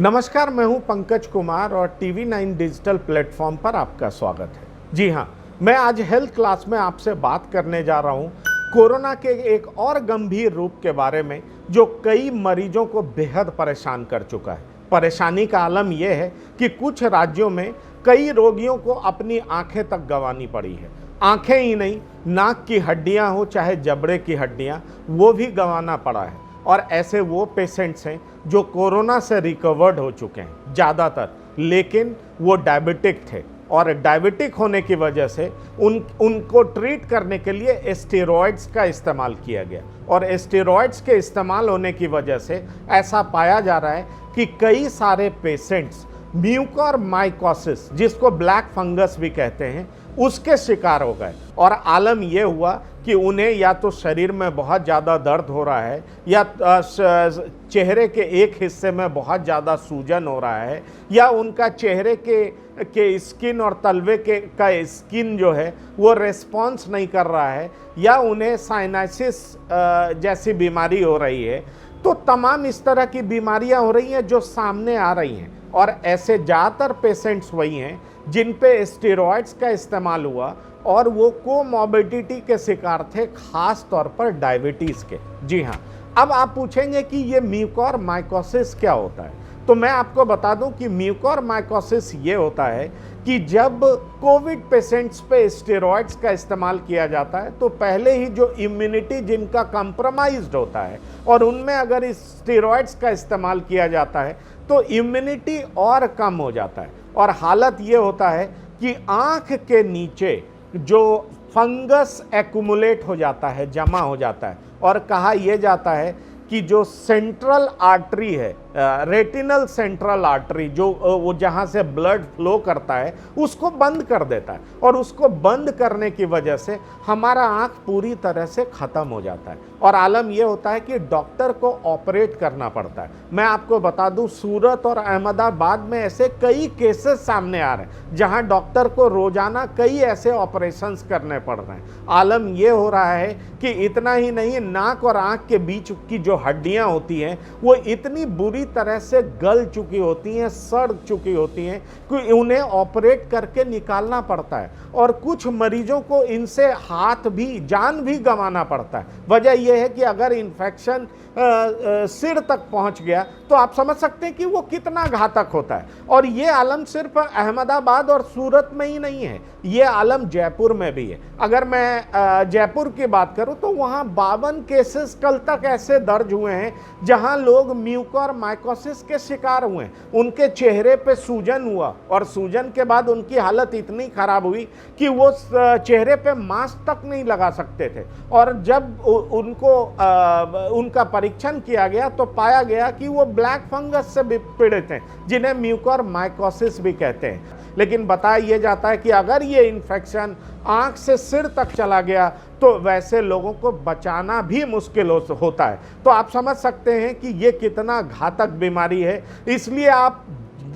नमस्कार, मैं हूं पंकज कुमार और टीवी 9 डिजिटल प्लेटफॉर्म पर आपका स्वागत है। जी हां, मैं आज हेल्थ क्लास में आपसे बात करने जा रहा हूं कोरोना के एक और गंभीर रूप के बारे में जो कई मरीजों को बेहद परेशान कर चुका है। परेशानी का आलम यह है कि कुछ राज्यों में कई रोगियों को अपनी आंखें तक गंवानी पड़ी है। आंखें ही नहीं, नाक की हड्डियां हो चाहे जबड़े की हड्डियां, वो भी गंवाना पड़ा है। और ऐसे वो पेशेंट्स हैं जो कोरोना से रिकवर्ड हो चुके हैं ज़्यादातर, लेकिन वो डायबिटिक थे और डायबिटिक होने की वजह से उनको ट्रीट करने के लिए स्टेरॉइड्स का इस्तेमाल किया गया। और स्टेरॉइड्स के इस्तेमाल होने की वजह से ऐसा पाया जा रहा है कि कई सारे पेशेंट्स म्यूकोरमाइकोसिस, जिसको ब्लैक फंगस भी कहते हैं, उसके शिकार हो गए। और आलम यह हुआ कि उन्हें या तो शरीर में बहुत ज़्यादा दर्द हो रहा है या चेहरे के एक हिस्से में बहुत ज़्यादा सूजन हो रहा है या उनका चेहरे के स्किन और तलवे का स्किन जो है वो रेस्पॉन्स नहीं कर रहा है या उन्हें साइनसाइटिस जैसी बीमारी हो रही है। तो तमाम इस तरह की बीमारियां हो रही हैं जो सामने आ रही हैं। और ऐसे ज़्यादातर पेशेंट्स वही हैं जिन पे स्टेरॉइड्स का इस्तेमाल हुआ और वो कोमॉर्बिडिटी के शिकार थे, खास तौर पर डायबिटीज़ के। जी हाँ, अब आप पूछेंगे कि ये म्यूकोरमाइकोसिस क्या होता है, तो मैं आपको बता दूं कि म्यूकोरमाइकोसिस ये होता है कि जब कोविड पेशेंट्स पे स्टेरॉइड्स का इस्तेमाल किया जाता है तो पहले ही जो इम्यूनिटी जिनका कंप्रोमाइज्ड होता है और उनमें अगर इस स्टेरॉइड्स का इस्तेमाल किया जाता है तो इम्यूनिटी और कम हो जाता है और हालत ये होता है कि आँख के नीचे जो फंगस एक्युमुलेट हो जाता है, जमा हो जाता है। और कहा यह जाता है कि जो सेंट्रल आर्टरी है, रेटिनल सेंट्रल आर्टरी, जो वो जहाँ से ब्लड फ्लो करता है, उसको बंद कर देता है। और उसको बंद करने की वजह से हमारा आँख पूरी तरह से ख़त्म हो जाता है और आलम यह होता है कि डॉक्टर को ऑपरेट करना पड़ता है। मैं आपको बता दूं, सूरत और अहमदाबाद में ऐसे कई केसेस सामने आ रहे हैं जहां डॉक्टर को रोजाना कई ऐसे ऑपरेशंस करने पड़ रहे हैं। आलम यह हो रहा है कि इतना ही नहीं, नाक और आँख के बीच की जो हड्डियां होती हैं वो इतनी बुरी तरह से गल चुकी होती हैं, सड़ चुकी होती हैं कि उन्हें ऑपरेट करके निकालना पड़ता है। और कुछ मरीजों को इनसे हाथ भी, जान भी गंवाना पड़ता है। वजह यह है कि अगर इन्फेक्शन सिर तक पहुंच गया तो आप समझ सकते हैं कि वो कितना घातक होता है। और ये आलम सिर्फ अहमदाबाद और सूरत में ही नहीं है, ये आलम जयपुर में भी है। अगर मैं जयपुर की बात करूं तो वहां 52 केसेस कल तक ऐसे दर्ज हुए हैं जहां लोग म्यूकोरमाइकोसिस के शिकार हुए। उनके चेहरे पे सूजन हुआ और सूजन के बाद उनकी हालत इतनी खराब हुई कि वो चेहरे पे मास्क तक नहीं लगा सकते थे। और जब उनका परीक्षण किया गया तो पाया गया कि वो ब्लैक फंगस से पीड़ित हैं, जिन्हें म्यूकोरमाइकोसिस भी कहते हैं। लेकिन बताया यह जाता है कि अगर ये इन्फेक्शन आंख से सिर तक चला गया तो वैसे लोगों को बचाना भी मुश्किल होता है। तो आप समझ सकते हैं कि ये कितना घातक बीमारी है। इसलिए आप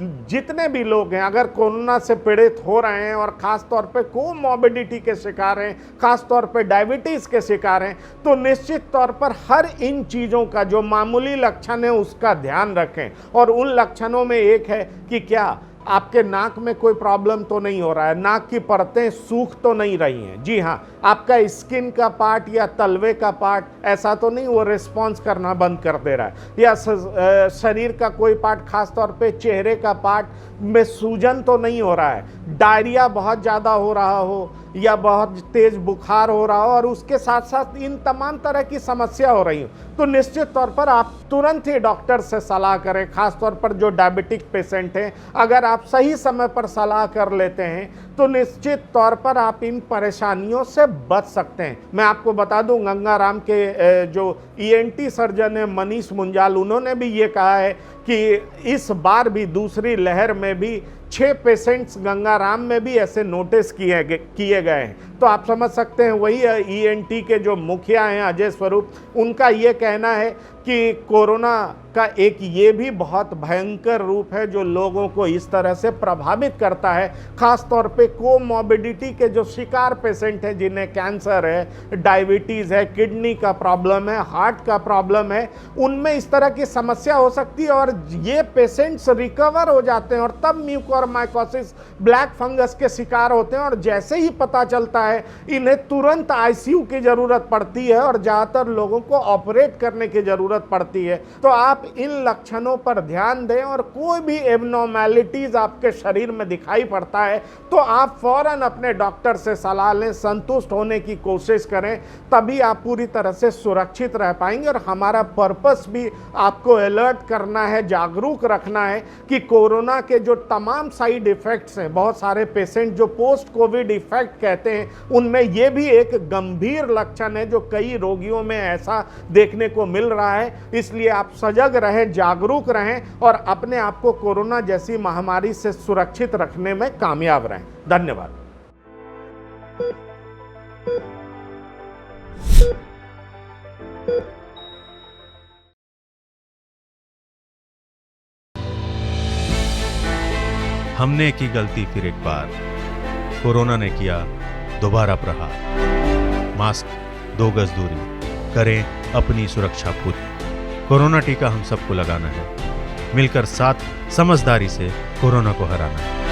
जितने भी लोग हैं अगर कोरोना से पीड़ित हो रहे हैं और ख़ास तौर पे कोमॉर्बिडिटी के शिकार हैं, ख़ास तौर पे डायबिटीज़ के शिकार हैं, तो निश्चित तौर पर हर इन चीज़ों का जो मामूली लक्षण है उसका ध्यान रखें। और उन लक्षणों में एक है कि क्या आपके नाक में कोई प्रॉब्लम तो नहीं हो रहा है, नाक की परतें सूख तो नहीं रही हैं। जी हाँ, आपका स्किन का पार्ट या तलवे का पार्ट ऐसा तो नहीं वो रिस्पॉन्स करना बंद कर दे रहा है, या शरीर का कोई पार्ट, खास तौर पे चेहरे का पार्ट में सूजन तो नहीं हो रहा है, डायरिया बहुत ज़्यादा हो रहा हो या बहुत तेज बुखार हो रहा हो और उसके साथ साथ इन तमाम तरह की समस्या हो रही हो, तो निश्चित तौर पर आप तुरंत ही डॉक्टर से सलाह करें। खास तौर पर जो डायबिटिक पेशेंट हैं, अगर आप सही समय पर सलाह कर लेते हैं तो निश्चित तौर पर आप इन परेशानियों से बच सकते हैं। मैं आपको बता दूं, गंगाराम के जो ENT सर्जन है मनीष मुंजाल, उन्होंने भी ये कहा है कि इस बार भी दूसरी लहर में भी 6 पेशेंट्स गंगाराम में भी ऐसे नोटिस किए गए हैं। तो आप समझ सकते हैं, वही ईएनटी के जो मुखिया हैं अजय स्वरूप, उनका ये कहना है कि कोरोना का एक ये भी बहुत भयंकर रूप है जो लोगों को इस तरह से प्रभावित करता है, खास तौर पे कोमॉर्बिडिटी के जो शिकार पेशेंट हैं, जिन्हें कैंसर है, डायबिटीज़ है, किडनी का प्रॉब्लम है, हार्ट का प्रॉब्लम है, उनमें इस तरह की समस्या हो सकती है। और ये पेशेंट्स रिकवर हो जाते हैं और तब म्यूकोरमाइकोसिस ब्लैक फंगस के शिकार होते हैं, और जैसे ही पता चलता है इन्हें तुरंत आईसीयू की ज़रूरत पड़ती है और ज़्यादातर लोगों को ऑपरेट करने की ज़रूरत पड़ती है। तो आप इन लक्षणों पर ध्यान दें, और कोई भी एबनॉर्मैलिटीज आपके शरीर में दिखाई पड़ता है तो आप फौरन अपने डॉक्टर से सलाह लें, संतुष्ट होने की कोशिश करें, तभी आप पूरी तरह से सुरक्षित रह पाएंगे। और हमारा पर्पस भी आपको अलर्ट करना है, जागरूक रखना है कि कोरोना के जो तमाम साइड इफेक्ट्स हैं, बहुत सारे पेशेंट जो पोस्ट कोविड इफेक्ट कहते हैं, उनमें यह भी एक गंभीर लक्षण है जो कई रोगियों में ऐसा देखने को मिल रहा है। इसलिए आप सजग रहें, जागरूक रहें और अपने आप को कोरोना जैसी महामारी से सुरक्षित रखने में कामयाब रहें। धन्यवाद। हमने की गलती फिर एक बार, कोरोना ने किया दोबारा प्रहार। मास्क, 2 गज दूरी, करें अपनी सुरक्षा पूरी। कोरोना टीका हम सबको लगाना है, मिलकर साथ समझदारी से कोरोना को हराना है।